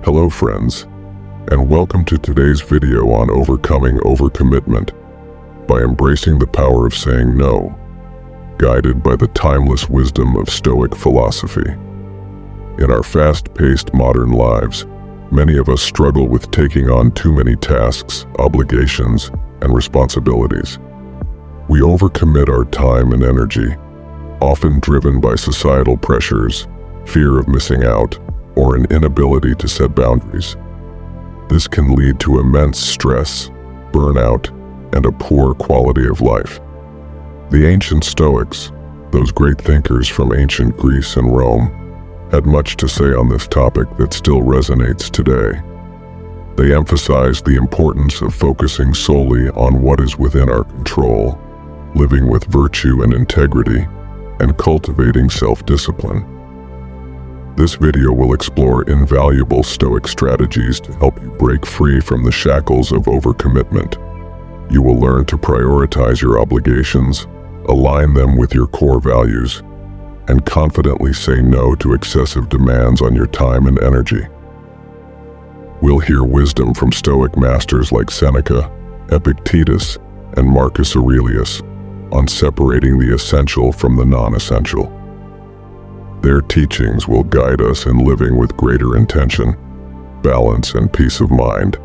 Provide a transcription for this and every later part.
Hello friends, and welcome to today's video on overcoming overcommitment by embracing the power of saying no, guided by the timeless wisdom of Stoic philosophy. In our fast-paced modern lives, many of us struggle with taking on too many tasks, obligations, and responsibilities. We overcommit our time and energy, often driven by societal pressures, fear of missing out, or an inability to set boundaries. This can lead to immense stress, burnout, and a poor quality of life. The ancient Stoics, those great thinkers from ancient Greece and Rome, had much to say on this topic that still resonates today. They emphasized the importance of focusing solely on what is within our control, living with virtue and integrity, and cultivating self-discipline. This video will explore invaluable Stoic strategies to help you break free from the shackles of overcommitment. You will learn to prioritize your obligations, align them with your core values, and confidently say no to excessive demands on your time and energy. We'll hear wisdom from Stoic masters like Seneca, Epictetus, and Marcus Aurelius on separating the essential from the non-essential. Their teachings will guide us in living with greater intention, balance, and peace of mind.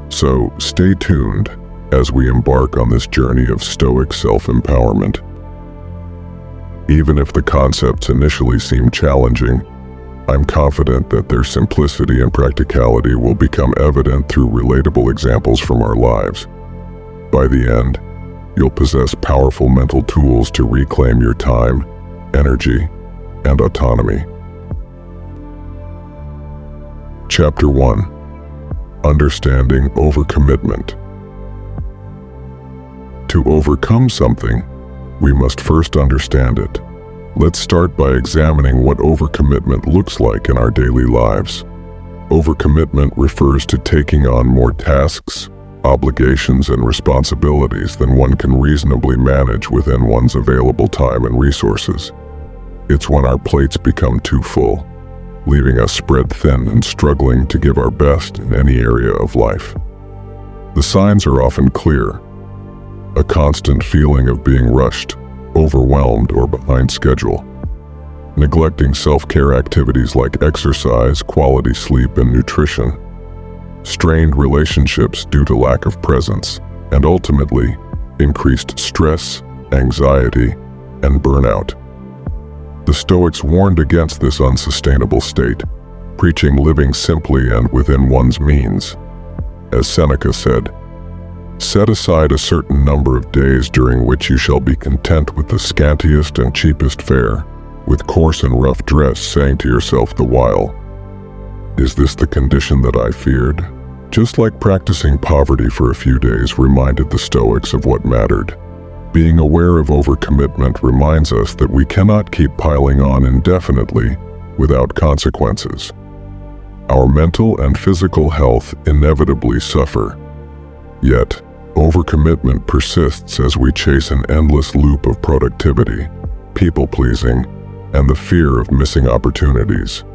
So, stay tuned as we embark on this journey of Stoic self-empowerment. Even if the concepts initially seem challenging, I'm confident that their simplicity and practicality will become evident through relatable examples from our lives. By the end, you'll possess powerful mental tools to reclaim your time, energy, and autonomy. Chapter 1. Understanding Overcommitment. To overcome something, we must first understand it. Let's start by examining what overcommitment looks like in our daily lives. Overcommitment refers to taking on more tasks, obligations, and responsibilities than one can reasonably manage within one's available time and resources. It's when our plates become too full, leaving us spread thin and struggling to give our best in any area of life. The signs are often clear: a constant feeling of being rushed, overwhelmed, or behind schedule, neglecting self-care activities like exercise, quality sleep, and nutrition, strained relationships due to lack of presence, and ultimately, increased stress, anxiety, and burnout. The Stoics warned against this unsustainable state, preaching living simply and within one's means. As Seneca said, "Set aside a certain number of days during which you shall be content with the scantiest and cheapest fare, with coarse and rough dress, saying to yourself the while, 'Is this the condition that I feared?'" Just like practicing poverty for a few days reminded the Stoics of what mattered. Being aware of overcommitment reminds us that we cannot keep piling on indefinitely without consequences. Our mental and physical health inevitably suffer. Yet, overcommitment persists as we chase an endless loop of productivity, people-pleasing, and the fear of missing opportunities.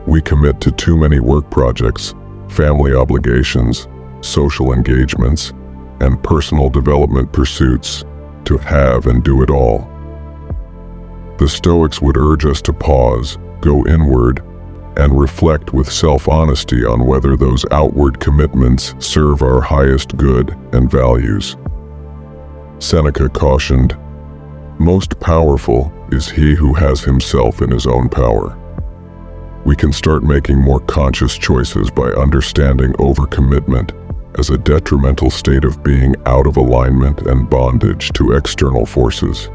We commit to too many work projects, family obligations, social engagements, and personal development pursuits to have and do it all. The Stoics would urge us to pause, go inward, and reflect with self-honesty on whether those outward commitments serve our highest good and values. Seneca cautioned, "Most powerful is he who has himself in his own power." We can start making more conscious choices by understanding overcommitment as a detrimental state of being out of alignment and bondage to external forces.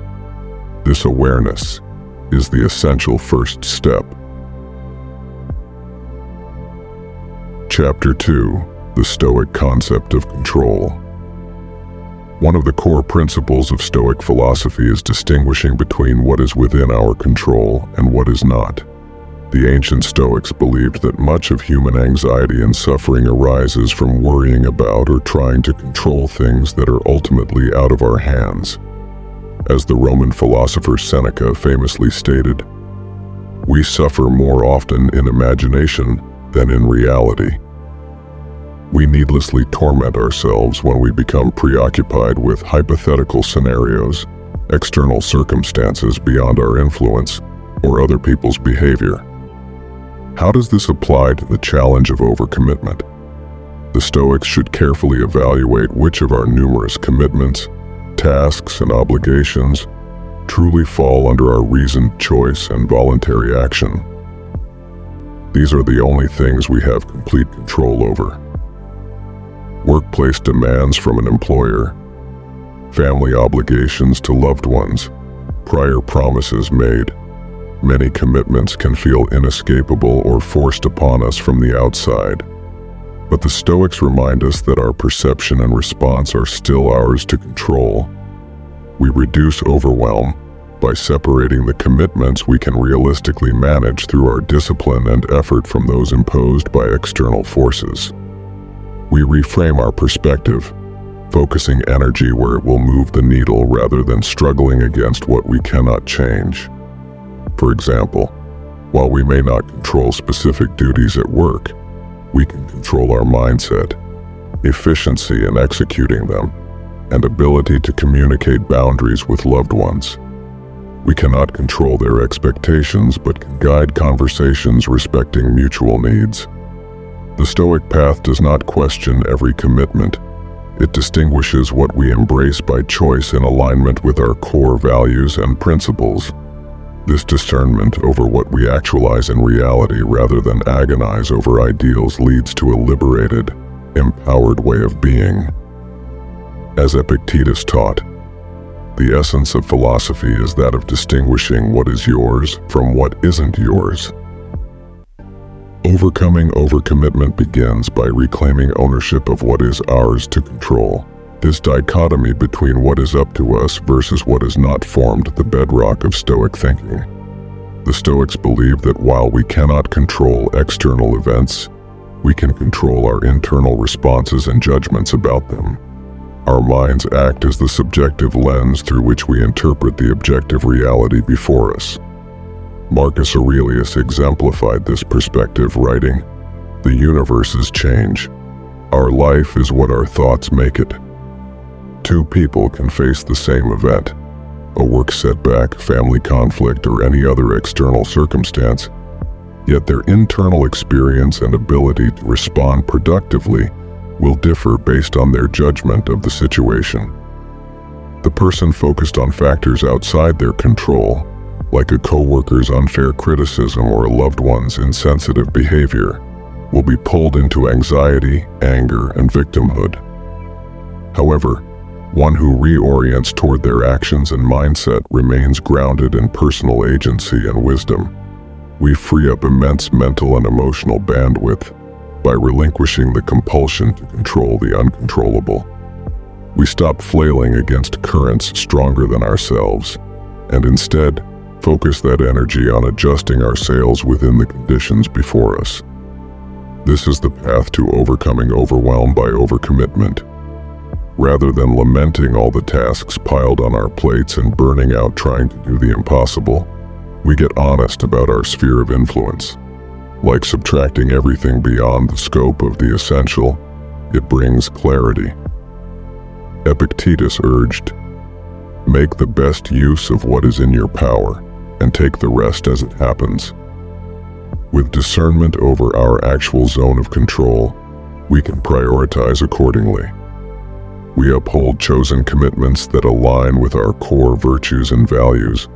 This awareness is the essential first step. Chapter 2. The Stoic Concept of Control. One of the core principles of Stoic philosophy is distinguishing between what is within our control and what is not. The ancient Stoics believed that much of human anxiety and suffering arises from worrying about or trying to control things that are ultimately out of our hands. As the Roman philosopher Seneca famously stated, We suffer more often in imagination than in reality. We needlessly torment ourselves when we become preoccupied with hypothetical scenarios, external circumstances beyond our influence, or other people's behavior. How does this apply to the challenge of overcommitment? The Stoics should carefully evaluate which of our numerous commitments, tasks, and obligations truly fall under our reasoned choice and voluntary action. These are the only things we have complete control over. Workplace demands from an employer, family obligations to loved ones, prior promises made. Many commitments can feel inescapable or forced upon us from the outside. But the Stoics remind us that our perception and response are still ours to control. We reduce overwhelm by separating the commitments we can realistically manage through our discipline and effort from those imposed by external forces. We reframe our perspective, focusing energy where it will move the needle rather than struggling against what we cannot change. For example, while we may not control specific duties at work, we can control our mindset, efficiency in executing them, and ability to communicate boundaries with loved ones. We cannot control their expectations but can guide conversations respecting mutual needs. The Stoic path does not question every commitment. It distinguishes what we embrace by choice in alignment with our core values and principles. This discernment over what we actualize in reality rather than agonize over ideals leads to a liberated, empowered way of being. As Epictetus taught, the essence of philosophy is that of distinguishing what is yours from what isn't yours. Overcoming overcommitment begins by reclaiming ownership of what is ours to control. This dichotomy between what is up to us versus what is not formed the bedrock of Stoic thinking. The Stoics believe that while we cannot control external events, we can control our internal responses and judgments about them. Our minds act as the subjective lens through which we interpret the objective reality before us. Marcus Aurelius exemplified this perspective, writing, "The universe is change. Our life is what our thoughts make it." Two people can face the same event, a work setback, family conflict, or any other external circumstance, yet their internal experience and ability to respond productively will differ based on their judgment of the situation. The person focused on factors outside their control, like a coworker's unfair criticism or a loved one's insensitive behavior, will be pulled into anxiety, anger, and victimhood. However, one who reorients toward their actions and mindset remains grounded in personal agency and wisdom. We free up immense mental and emotional bandwidth by relinquishing the compulsion to control the uncontrollable. We stop flailing against currents stronger than ourselves, and instead focus that energy on adjusting our sails within the conditions before us. This is the path to overcoming overwhelm by overcommitment. Rather than lamenting all the tasks piled on our plates and burning out trying to do the impossible, we get honest about our sphere of influence. Like subtracting everything beyond the scope of the essential, it brings clarity. Epictetus urged, "Make the best use of what is in your power, and take the rest as it happens." With discernment over our actual zone of control, we can prioritize accordingly. We uphold chosen commitments that align with our core virtues and values,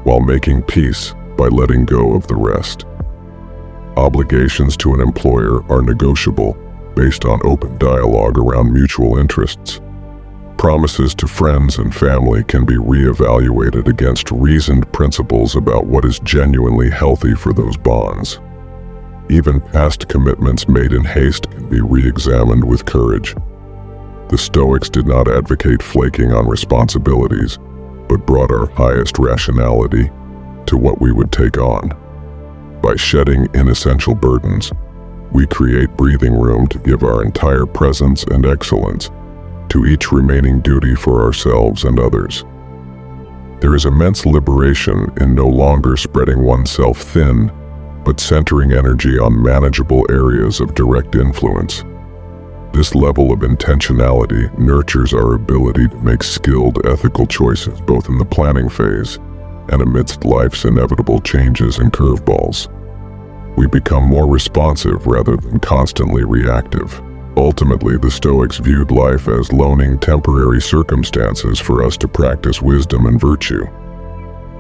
while making peace by letting go of the rest. Obligations to an employer are negotiable based on open dialogue around mutual interests. Promises to friends and family can be reevaluated against reasoned principles about what is genuinely healthy for those bonds. Even past commitments made in haste can be re-examined with courage. The Stoics did not advocate flaking on responsibilities, but brought our highest rationality to what we would take on. By shedding inessential burdens, we create breathing room to give our entire presence and excellence to each remaining duty for ourselves and others. There is immense liberation in no longer spreading oneself thin, but centering energy on manageable areas of direct influence. This level of intentionality nurtures our ability to make skilled, ethical choices both in the planning phase and amidst life's inevitable changes and curveballs. We become more responsive rather than constantly reactive. Ultimately, the Stoics viewed life as loaning temporary circumstances for us to practice wisdom and virtue.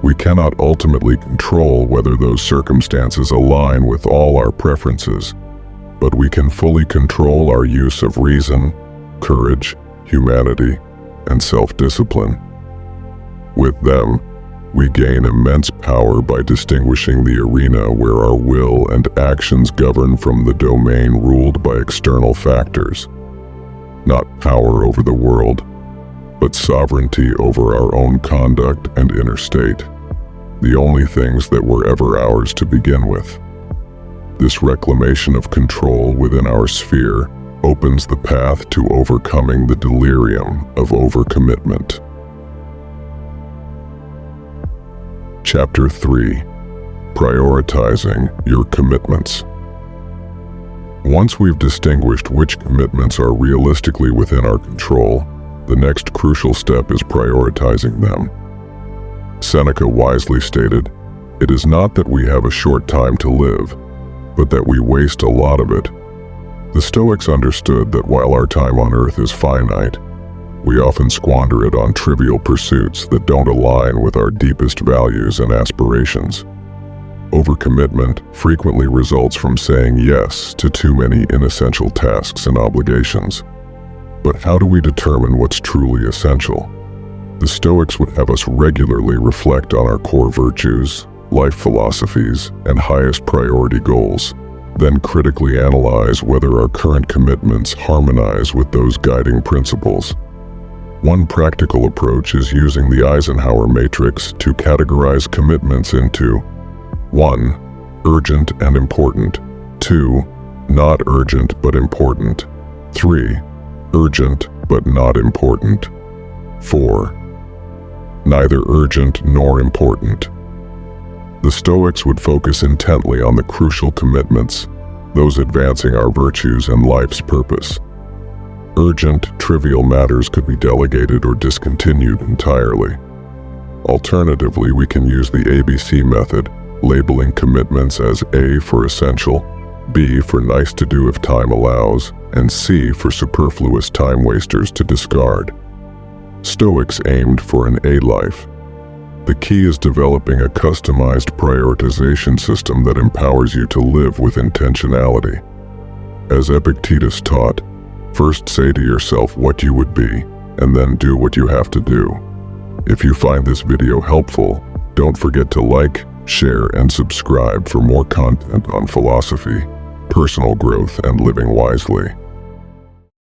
We cannot ultimately control whether those circumstances align with all our preferences, but we can fully control our use of reason, courage, humanity, and self-discipline. With them, we gain immense power by distinguishing the arena where our will and actions govern from the domain ruled by external factors. Not power over the world, but sovereignty over our own conduct and inner state, the only things that were ever ours to begin with. This reclamation of control within our sphere opens the path to overcoming the delirium of overcommitment. Chapter 3. Prioritizing your commitments. Once we've distinguished which commitments are realistically within our control, the next crucial step is prioritizing them. Seneca wisely stated, "It is not that we have a short time to live, but that we waste a lot of it." The Stoics understood that while our time on earth is finite, we often squander it on trivial pursuits that don't align with our deepest values and aspirations. Overcommitment frequently results from saying yes to too many inessential tasks and obligations. But how do we determine what's truly essential? The Stoics would have us regularly reflect on our core virtues, life philosophies, and highest priority goals, then critically analyze whether our current commitments harmonize with those guiding principles. One practical approach is using the Eisenhower matrix to categorize commitments into 1. Urgent and important. 2. Not urgent but important. 3. Urgent but not important. 4. Neither urgent nor important. The Stoics would focus intently on the crucial commitments, those advancing our virtues and life's purpose. Urgent, trivial matters could be delegated or discontinued entirely. Alternatively, we can use the ABC method, labeling commitments as A for essential, B for nice to do if time allows, and C for superfluous time wasters to discard. Stoics aimed for an A life. The key is developing a customized prioritization system that empowers you to live with intentionality. As Epictetus taught, first say to yourself what you would be, and then do what you have to do. If you find this video helpful, don't forget to like, share, and subscribe for more content on philosophy, personal growth, and living wisely.